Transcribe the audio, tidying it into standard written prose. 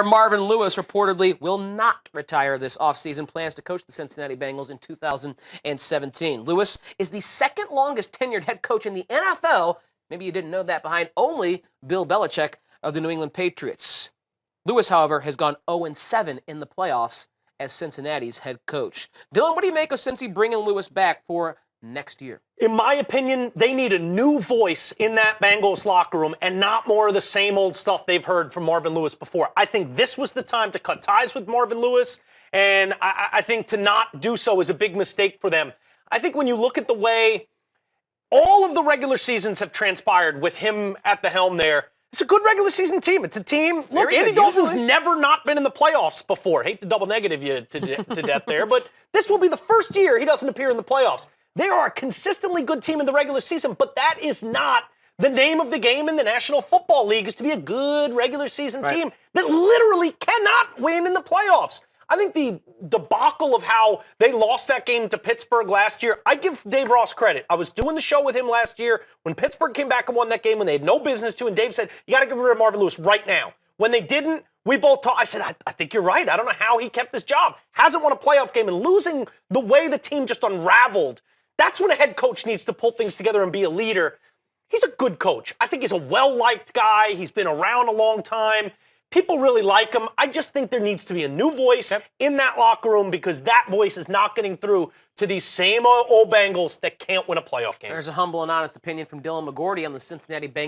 Marvin Lewis reportedly will not retire this offseason, plans to coach the Cincinnati Bengals in 2017. Lewis is the second longest tenured head coach in the NFL. Maybe you didn't know that, behind only Bill Belichick of the New England Patriots. Lewis, however, has gone 0-7 in the playoffs as Cincinnati's head coach. Dylan, what do you make of Cincy bringing Lewis back for next year? In my opinion, they need a new voice in that Bengals locker room and not more of the same old stuff they've heard from Marvin Lewis before. I think this was the time to cut ties with Marvin Lewis, and I think to not do so is a big mistake for them. I think when you look at the way all of the regular seasons have transpired with him at the helm there, it's a good regular season team. It's a team. Look, Andy Dalton's never not been in the playoffs before. Hate to double negative you to death there, but this will be the first year he doesn't appear in the playoffs. They are a consistently good team in the regular season, but that is not the name of the game in the National Football League, is to be a good regular season team that literally cannot win in the playoffs. I think the debacle of how they lost that game to Pittsburgh last year, I give Dave Ross credit. I was doing the show with him last year when Pittsburgh came back and won that game when they had no business to, and Dave said, you got to get rid of Marvin Lewis right now. When they didn't, we both talked. I said, I think you're right. I don't know how he kept his job. Hasn't won a playoff game, and losing the way the team just unraveled. That's when a head coach needs to pull things together and be a leader. He's a good coach. I think he's a well-liked guy. He's been around a long time. People really like him. I just think there needs to be a new voice in that locker room, because that voice is not getting through to these same old Bengals that can't win a playoff game. There's a humble and honest opinion from Dylan McGordy on the Cincinnati Bengals.